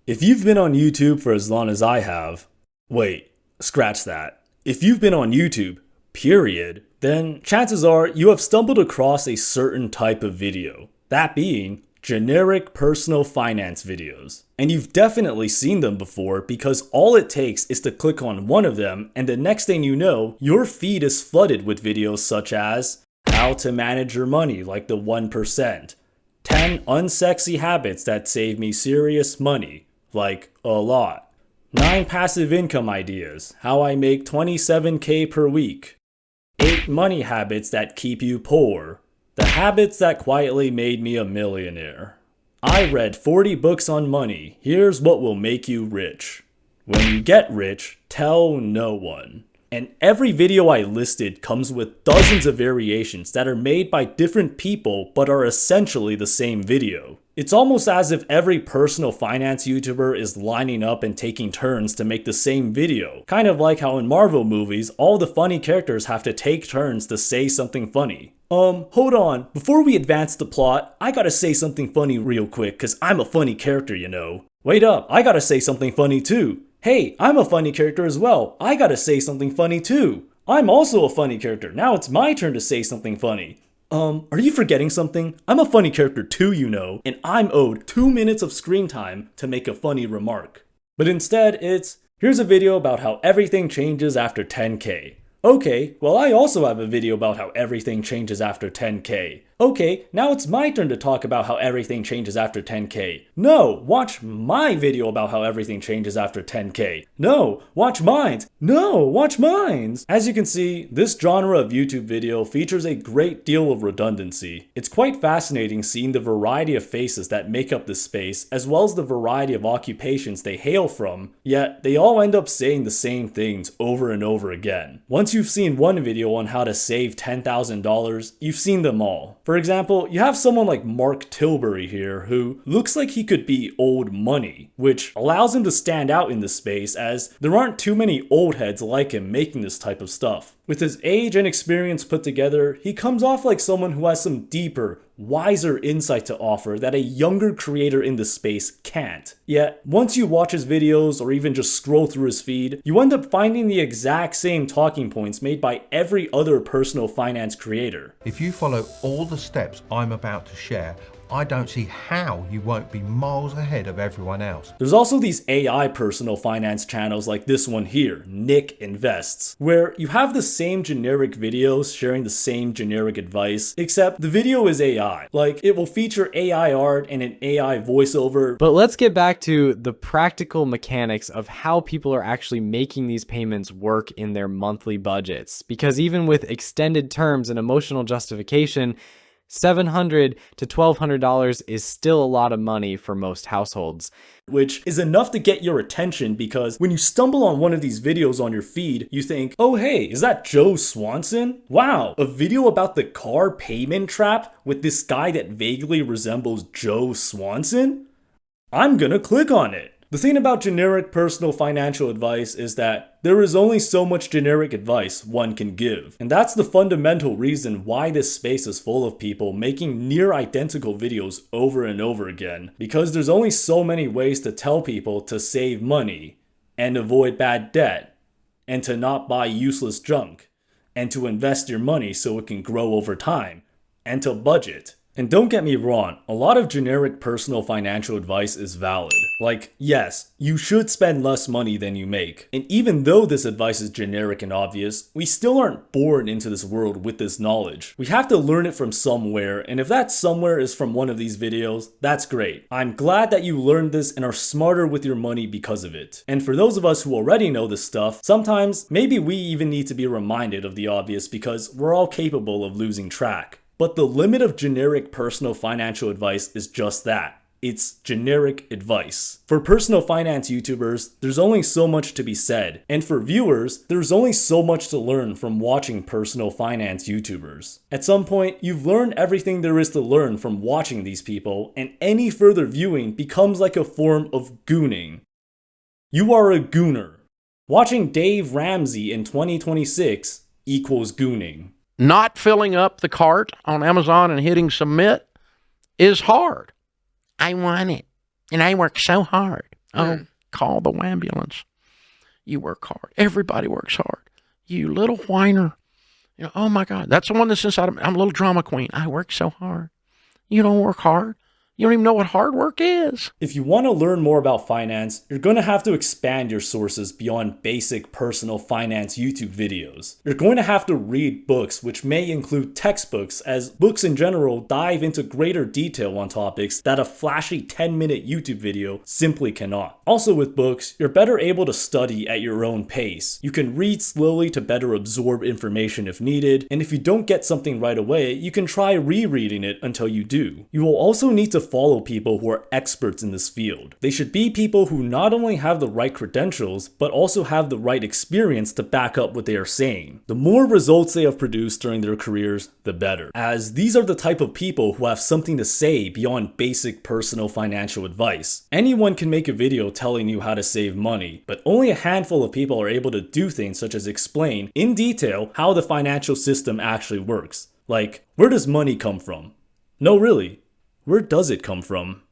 If you've been on YouTube for as long as I have, wait, scratch that. If you've been on YouTube, period, then chances are you have stumbled across a certain type of video. That being, generic personal finance videos. And you've definitely seen them before because all it takes is to click on one of them and the next thing you know, your feed is flooded with videos such as how to manage your money like the 1%, 10 unsexy habits that save me serious money, like a lot, 9 passive income ideas, how I make 27K per week, 8 money habits that keep you poor, the habits that quietly made me a millionaire. I read 40 books on money, here's what will make you rich. When you get rich, tell no one. And every video I listed comes with dozens of variations that are made by different people but are essentially the same video. It's almost as if every personal finance YouTuber is lining up and taking turns to make the same video. Kind of like how in Marvel movies, all the funny characters have to take turns to say something funny. Hold on, before we advance the plot, I gotta say something funny real quick, cause I'm a funny character, you know. Wait up, I gotta say something funny too. Hey, I'm a funny character as well. I gotta say something funny too. I'm also a funny character. Now it's my turn to say something funny. Are you forgetting something? I'm a funny character too, you know, and I'm owed 2 minutes of screen time to make a funny remark. But instead, it's, here's a video about how everything changes after 10K. Okay, well I also have a video about how everything changes after 10K. Okay, now it's my turn to talk about how everything changes after 10K. No, watch my video about how everything changes after 10K. No, watch mine. No, watch mine. As you can see, this genre of YouTube video features a great deal of redundancy. It's quite fascinating seeing the variety of faces that make up this space, as well as the variety of occupations they hail from, yet they all end up saying the same things over and over again. Once you've seen one video on how to save $10,000, you've seen them all. For example, you have someone like Mark Tilbury here who looks like he could be old money, which allows him to stand out in this space as there aren't too many old heads like him making this type of stuff. With his age and experience put together, he comes off like someone who has some deeper, wiser insight to offer that a younger creator in this space can't. Yet, once you watch his videos or even just scroll through his feed, you end up finding the exact same talking points made by every other personal finance creator. If you follow all the steps I'm about to share, I don't see how you won't be miles ahead of everyone else. There's also these AI personal finance channels like this one here, Nick Invests, where you have the same generic videos sharing the same generic advice, except the video is AI. Like, it will feature AI art and an AI voiceover. But let's get back to the practical mechanics of how people are actually making these payments work in their monthly budgets. Because even with extended terms and emotional justification, $700 to $1,200 is still a lot of money for most households. Which is enough to get your attention because when you stumble on one of these videos on your feed, you think, oh hey, is that Joe Swanson? Wow, a video about the car payment trap with this guy that vaguely resembles Joe Swanson? I'm gonna click on it. The thing about generic personal financial advice is that there is only so much generic advice one can give. And that's the fundamental reason why this space is full of people making near identical videos over and over again. Because there's only so many ways to tell people to save money, and avoid bad debt, and to not buy useless junk, and to invest your money so it can grow over time, and to budget. And don't get me wrong, a lot of generic personal financial advice is valid. Like, yes, you should spend less money than you make. And even though this advice is generic and obvious, we still aren't born into this world with this knowledge. We have to learn it from somewhere, and if that somewhere is from one of these videos, that's great. I'm glad that you learned this and are smarter with your money because of it. And for those of us who already know this stuff, sometimes maybe we even need to be reminded of the obvious because we're all capable of losing track. But the limit of generic personal financial advice is just that. It's generic advice. For personal finance YouTubers, there's only so much to be said. And for viewers, there's only so much to learn from watching personal finance YouTubers. At some point, you've learned everything there is to learn from watching these people, and any further viewing becomes like a form of gooning. You are a gooner. Watching Dave Ramsey in 2026 equals gooning. Not filling up the cart on Amazon and hitting submit is hard. I want it, and I work so hard. Oh, call the ambulance. You work hard. Everybody works hard. You little whiner. Oh my God, that's the one that's inside of me. I'm a little drama queen. I work so hard. You don't work hard. You don't even know what hard work is. If you want to learn more about finance, you're going to have to expand your sources beyond basic personal finance YouTube videos. You're going to have to read books, which may include textbooks, as books in general dive into greater detail on topics that a flashy 10-minute YouTube video simply cannot. Also with books, you're better able to study at your own pace. You can read slowly to better absorb information if needed, and if you don't get something right away, you can try rereading it until you do. You will also need to follow people who are experts in this field. They should be people who not only have the right credentials, but also have the right experience to back up what they are saying. The more results they have produced during their careers, the better, as these are the type of people who have something to say beyond basic personal financial advice. Anyone can make a video telling you how to save money, but only a handful of people are able to do things such as explain in detail how the financial system actually works. Like, where does money come from? No, really. Where does it come from?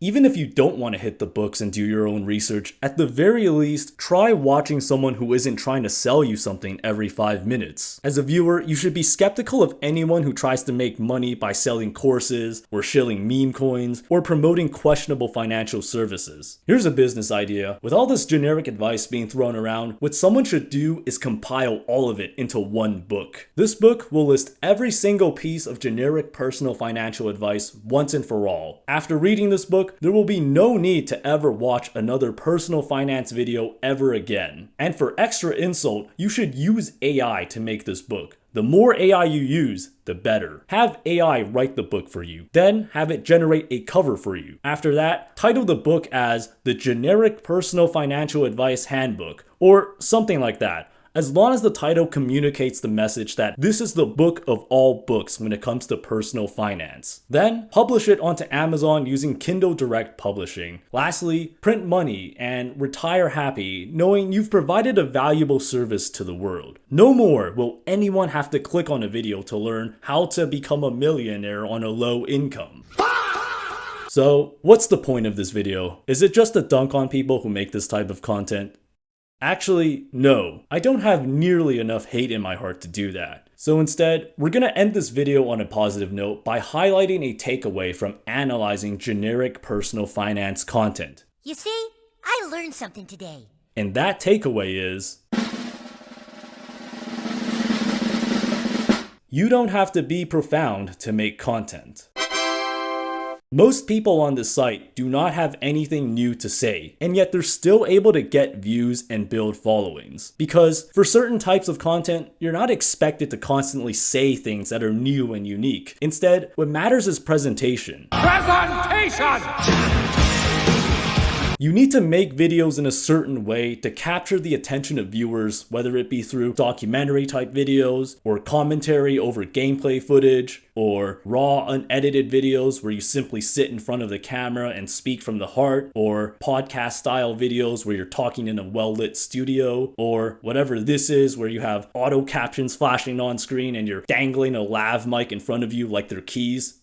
Even if you don't want to hit the books and do your own research, at the very least, try watching someone who isn't trying to sell you something every 5 minutes. As a viewer, you should be skeptical of anyone who tries to make money by selling courses, or shilling meme coins, or promoting questionable financial services. Here's a business idea. With all this generic advice being thrown around, what someone should do is compile all of it into one book. This book will list every single piece of generic personal financial advice once and for all. After reading this book, there will be no need to ever watch another personal finance video ever again. And for extra insult, you should use AI to make this book. The more AI you use, the better. Have AI write the book for you, then have it generate a cover for you. After that, title the book as The Generic Personal Financial Advice Handbook, or something like that. As long as the title communicates the message that this is the book of all books when it comes to personal finance. Then, publish it onto Amazon using Kindle Direct Publishing. Lastly, print money and retire happy, knowing you've provided a valuable service to the world. No more will anyone have to click on a video to learn how to become a millionaire on a low income. So, what's the point of this video? Is it just to dunk on people who make this type of content? Actually, no, I don't have nearly enough hate in my heart to do that. So instead, we're gonna end this video on a positive note by highlighting a takeaway from analyzing generic personal finance content. You see, I learned something today. And that takeaway is, you don't have to be profound to make content. Most people on this site do not have anything new to say, and yet they're still able to get views and build followings. Because for certain types of content, you're not expected to constantly say things that are new and unique. Instead, what matters is presentation. You need to make videos in a certain way to capture the attention of viewers, whether it be through documentary type videos, or commentary over gameplay footage, or raw unedited videos where you simply sit in front of the camera and speak from the heart, or podcast style videos where you're talking in a well-lit studio, or whatever this is where you have auto captions flashing on screen and you're dangling a lav mic in front of you like they're keys.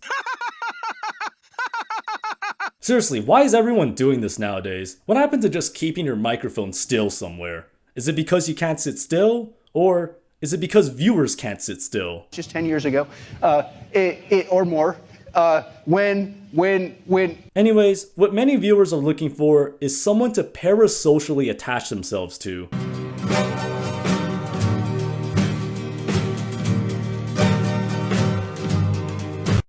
Seriously, why is everyone doing this nowadays? What happened to just keeping your microphone still somewhere? Is it because you can't sit still? Or is it because viewers can't sit still? Just 10 years ago, or more, when... Anyways, what many viewers are looking for is someone to parasocially attach themselves to.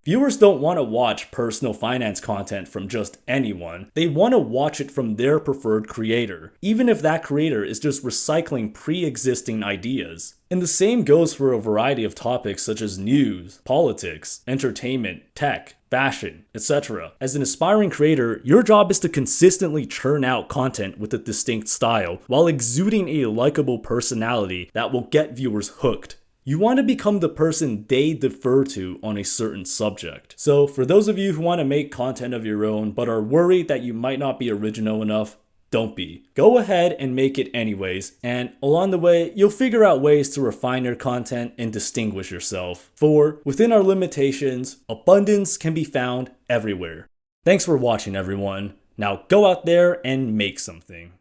Viewers don't want to watch personal finance content from just anyone. They want to watch it from their preferred creator, even if that creator is just recycling pre-existing ideas. And the same goes for a variety of topics such as news, politics, entertainment, tech, fashion, etc. As an aspiring creator, your job is to consistently churn out content with a distinct style while exuding a likable personality that will get viewers hooked. You want to become the person they defer to on a certain subject. So for those of you who want to make content of your own but are worried that you might not be original enough, don't be. Go ahead and make it anyways, and along the way, you'll figure out ways to refine your content and distinguish yourself. For within our limitations, abundance can be found everywhere. Thanks for watching, everyone. Now go out there and make something.